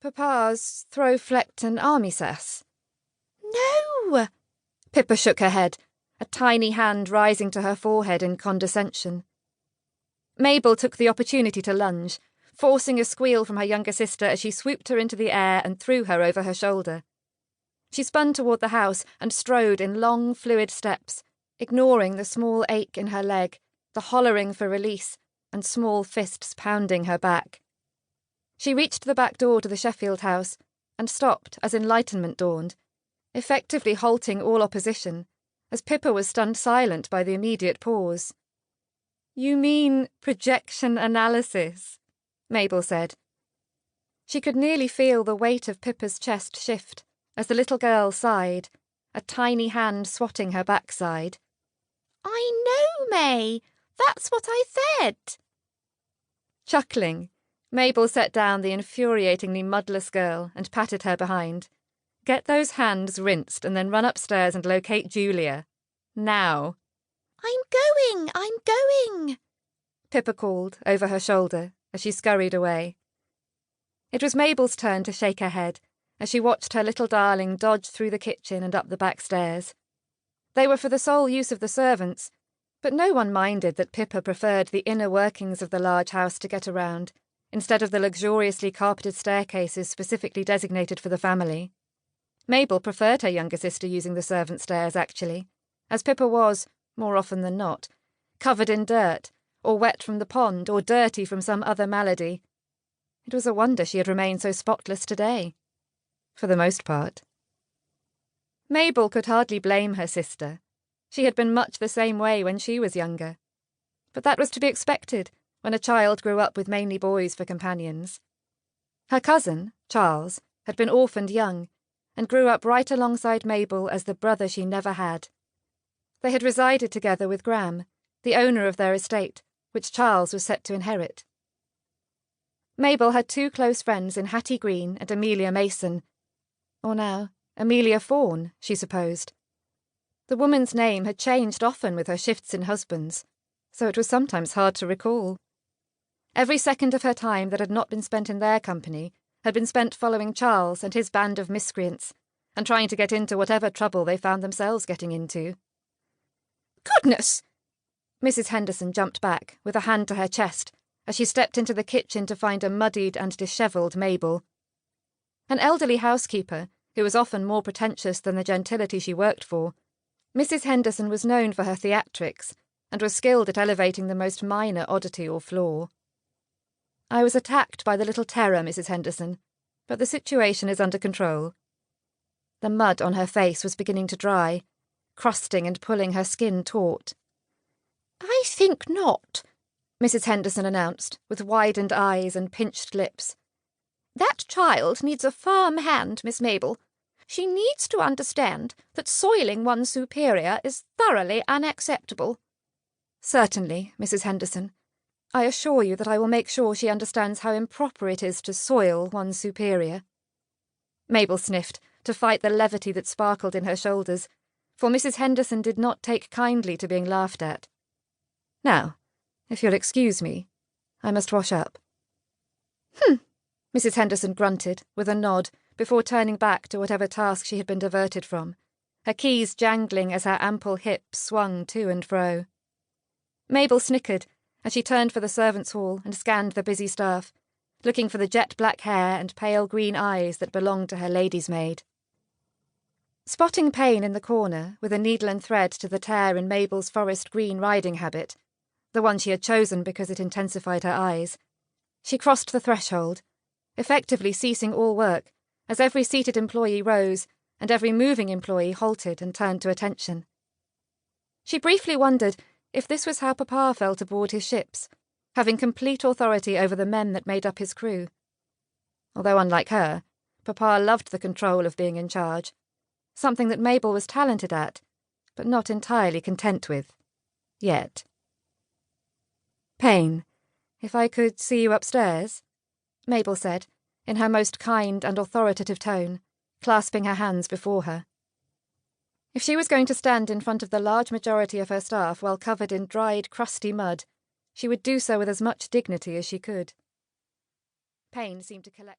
Papa's throw-flecked an army-cess. No! Pippa shook her head, a tiny hand rising to her forehead in condescension. Mabel took the opportunity to lunge, forcing a squeal from her younger sister as she swooped her into the air and threw her over her shoulder. She spun toward the house and strode in long, fluid steps, ignoring the small ache in her leg, the hollering for release, and small fists pounding her back. She reached the back door to the Sheffield house and stopped as enlightenment dawned, effectively halting all opposition, as Pippa was stunned silent by the immediate pause. "You mean projection analysis," Mabel said. She could nearly feel the weight of Pippa's chest shift as the little girl sighed, a tiny hand swatting her backside. "I know, May. That's what I said." Chuckling, Mabel set down the infuriatingly mudless girl and patted her behind. "Get those hands rinsed and then run upstairs and locate Julia. Now." I'm going, Pippa called over her shoulder as she scurried away. It was Mabel's turn to shake her head as she watched her little darling dodge through the kitchen and up the back stairs. They were for the sole use of the servants, but no one minded that Pippa preferred the inner workings of the large house to get around, instead of the luxuriously carpeted staircases specifically designated for the family. Mabel preferred her younger sister using the servant stairs, actually, as Pippa was, more often than not, covered in dirt, or wet from the pond, or dirty from some other malady. It was a wonder she had remained so spotless today. For the most part. Mabel could hardly blame her sister. She had been much the same way when she was younger. But that was to be expected when a child grew up with mainly boys for companions. Her cousin, Charles, had been orphaned young, and grew up right alongside Mabel as the brother she never had. They had resided together with Graham, the owner of their estate, which Charles was set to inherit. Mabel had two close friends in Hattie Green and Amelia Mason, or now Amelia Fawn, she supposed. The woman's name had changed often with her shifts in husbands, so it was sometimes hard to recall. Every second of her time that had not been spent in their company had been spent following Charles and his band of miscreants, and trying to get into whatever trouble they found themselves getting into. "Goodness!" Mrs. Henderson jumped back, with a hand to her chest, as she stepped into the kitchen to find a muddied and dishevelled Mabel. An elderly housekeeper, who was often more pretentious than the gentility she worked for, Mrs. Henderson was known for her theatrics, and was skilled at elevating the most minor oddity or flaw. "I was attacked by the little terror, Mrs. Henderson, but the situation is under control." The mud on her face was beginning to dry, crusting and pulling her skin taut. "I think not," Mrs. Henderson announced, with widened eyes and pinched lips. "That child needs a firm hand, Miss Mabel. She needs to understand that soiling one's superior is thoroughly unacceptable." "Certainly, Mrs. Henderson. I assure you that I will make sure she understands how improper it is to soil one's superior." Mabel sniffed, to fight the levity that sparkled in her shoulders, for Mrs. Henderson did not take kindly to being laughed at. "Now, if you'll excuse me, I must wash up." Mrs. Henderson grunted, with a nod, before turning back to whatever task she had been diverted from, her keys jangling as her ample hips swung to and fro. Mabel snickered as she turned for the servants' hall and scanned the busy staff, looking for the jet-black hair and pale green eyes that belonged to her lady's maid. Spotting Payne in the corner, with a needle and thread to the tear in Mabel's forest green riding habit, the one she had chosen because it intensified her eyes, she crossed the threshold, effectively ceasing all work, as every seated employee rose and every moving employee halted and turned to attention. She briefly wondered if this was how Papa felt aboard his ships, having complete authority over the men that made up his crew. Although unlike her, Papa loved the control of being in charge, something that Mabel was talented at, but not entirely content with. Yet. "Payne, if I could see you upstairs," Mabel said, in her most kind and authoritative tone, clasping her hands before her. If she was going to stand in front of the large majority of her staff while covered in dried, crusty mud, she would do so with as much dignity as she could. Payne seemed to collect